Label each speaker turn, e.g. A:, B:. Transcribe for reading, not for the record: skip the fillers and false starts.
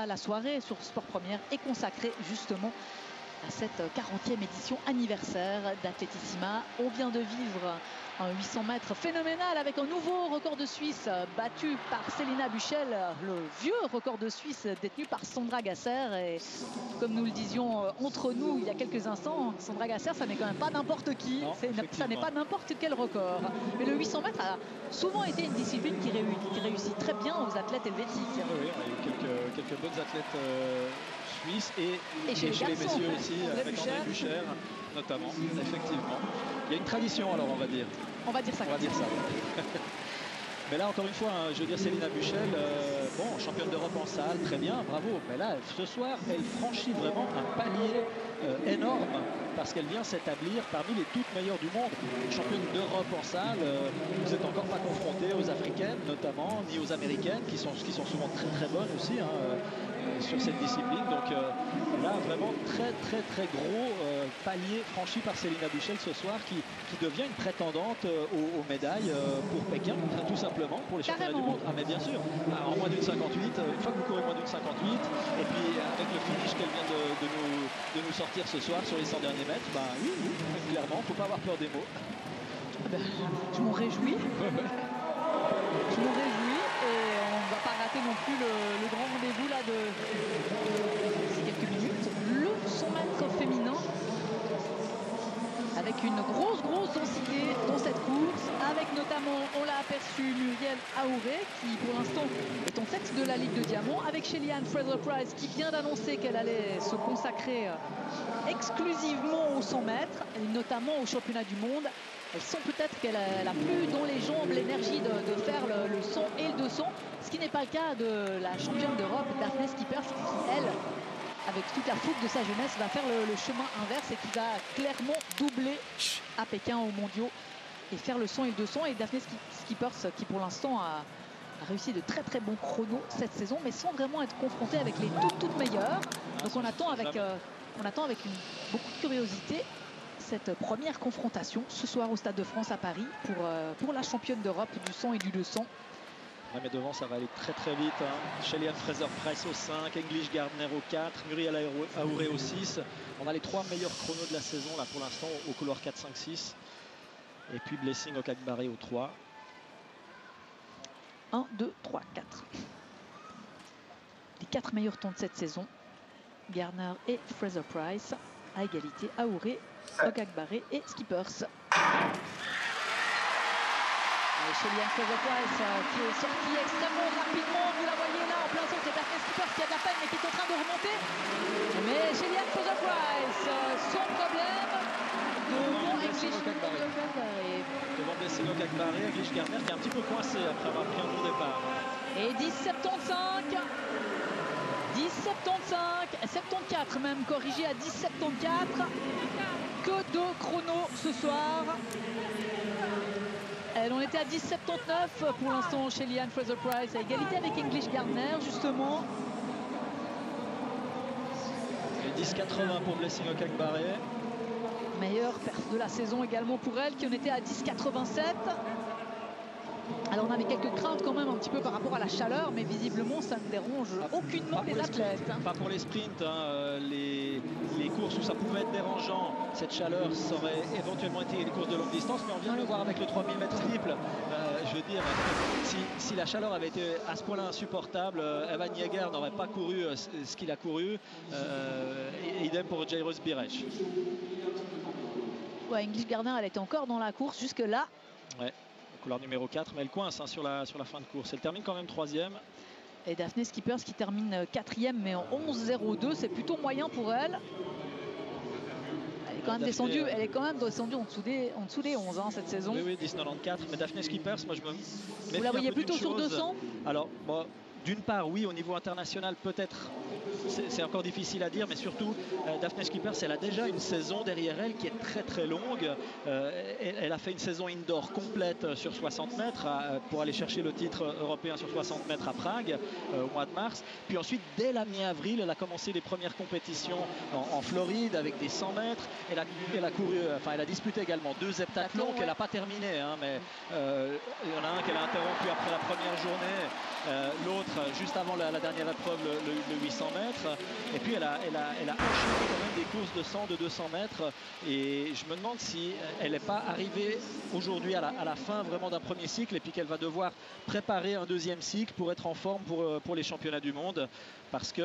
A: La soirée sur Sport Première est consacrée justement à cette 40e édition anniversaire d'Athletissima. On vient de vivre un 800 mètres phénoménal avec un nouveau record de Suisse battu par Célina Buchel, le vieux record de Suisse détenu par Sandra Gasser. Et comme nous le disions entre nous il y a quelques instants, Sandra Gasser, ça n'est quand même pas n'importe qui, ça n'est pas n'importe quel record. Mais le 800 mètres a souvent été une discipline qui réussit très bien aux athlètes helvétiques.
B: Oui, il y a eu quelques bonnes athlètes suisses et chez les messieurs aussi, avec André Bucher notamment, effectivement. Il y a une tradition alors, on va dire.
A: On va dire ça.
B: Mais là, encore une fois, je veux dire, Célina Buchel, bon, championne d'Europe en salle, très bien, bravo. Mais là, ce soir, elle franchit vraiment un palier énorme parce qu'elle vient s'établir parmi les toutes meilleures du monde. Championne d'Europe en salle, vous n'êtes encore pas confronté aux Africaines notamment, ni aux Américaines, qui sont souvent très très bonnes aussi sur cette discipline. Donc là, vraiment très gros palier franchi par Célina Buchel ce soir, qui devient une prétendante aux médailles pour Pékin, tout simplement, pour les championnats du monde. Ah mais bien sûr, en moins d'une 58, une fois que vous courez moins d'une 58, et puis avec le finish qu'elle vient de nous sortir ce soir sur les 100 derniers mètres, bah oui, clairement, faut pas avoir peur des mots.
A: Je m'en réjouis. Je m'en réjouis et on ne va pas rater non plus le grand rendez-vous là de ces quelques minutes. Le 100 mètres féminin avec une grosse densité dans cette course, avec notamment, on l'a aperçu, Muriel Aouré qui pour l'instant est en tête de la Ligue de Diamant, avec Shelly-Ann Fraser-Pryce qui vient d'annoncer qu'elle allait se consacrer exclusivement aux 100 mètres, et notamment au championnat du monde. Elle sent peut-être qu'elle a plus dans les jambes l'énergie de faire le 100 et le 200, ce qui n'est pas le cas de la championne d'Europe, Daphne Schippers, qui elle, avec toute la fougue de sa jeunesse, va faire le chemin inverse et qui va clairement doubler à Pékin aux mondiaux et faire le 100 et le 200. Et Daphne Schippers, qui pour l'instant a réussi de très bons chronos cette saison, mais sans vraiment être confrontée avec les toutes meilleures. Donc on attend avec beaucoup de curiosité cette première confrontation ce soir au Stade de France à Paris pour la championne d'Europe du 100 et du 200.
B: Ouais, mais devant ça va aller très vite. Shelly-Ann Fraser-Pryce au 5, English Gardner au 4, Muriel Aouré au 6. On a les 3 meilleurs chronos de la saison là pour l'instant au couloir 4, 5, 6. Et puis Blessing Okakbaré au 3.
A: 1, 2, 3, 4. Les 4 meilleurs temps de cette saison. Gardner et Fraser-Pryce. À égalité, Aouré, Okakbaré et Schippers. Shelly-Ann Fraser-Pryce qui est sortie extrêmement rapidement. Vous la voyez là en plein centre. C'est Daphne Schippers qui a de la peine mais qui est en train de remonter. Mais Shelly-Ann Fraser-Pryce sans problème devant
B: Blessing Okakbaré, English Gardner qui est un petit peu coincé après avoir pris un bon départ.
A: Et 10,75. 74 même, corrigé à 10,74. Que de chrono ce soir. Elle en était à 10,79 pour l'instant chez Shelly-Ann Fraser-Pryce, à égalité avec English Gardner justement.
B: Et 10,80 pour Blessing Okakbaré.
A: Meilleure perf de la saison également pour elle, qui en était à 10,87. Alors on avait quelques craintes quand même un petit peu par rapport à la chaleur, mais visiblement ça ne dérange aucunement les athlètes.
B: Pas pour les sprints, les courses où ça pouvait être dérangeant, cette chaleur, ça aurait éventuellement été les courses de longue distance, mais on vient de le voir avec le 3000 mètres steeple. Je veux dire, si la chaleur avait été à ce point-là insupportable, Evan Yeager n'aurait pas couru ce qu'il a couru, et idem pour Jairus Birech.
A: Ouais, English Gardner, elle était encore dans la course jusque-là.
B: Ouais. Couloir numéro 4, mais elle coince sur la fin de course. Elle termine quand même 3e.
A: Et Daphne Schippers qui termine 4e, mais en 11,02, c'est plutôt moyen pour elle. Elle est quand même descendue, en dessous des 11 cette saison.
B: Oui, 10,94. Mais Daphne Schippers, moi je me méfie.
A: Vous la voyez plutôt sur 200?
B: Alors, bon, d'une part, oui, au niveau international, peut-être. C'est encore difficile à dire, mais surtout Daphne Schippers, elle a déjà une saison derrière elle qui est très longue. Elle a fait une saison indoor complète sur 60 mètres pour aller chercher le titre européen sur 60 mètres à Prague au mois de mars. Puis ensuite, dès la mi-avril, elle a commencé les premières compétitions en Floride avec des 100 mètres. Elle a disputé également 2 heptathlons qu'elle n'a pas terminé, mais il y en a un qu'elle a interrompu après la première journée. l'autre juste avant la dernière épreuve, le 800 mètres. Et puis elle a enchaîné quand même des courses de 100, de 200 mètres. Et je me demande si elle n'est pas arrivée aujourd'hui à la fin vraiment d'un premier cycle et puis qu'elle va devoir préparer un deuxième cycle pour être en forme pour les championnats du monde. Parce que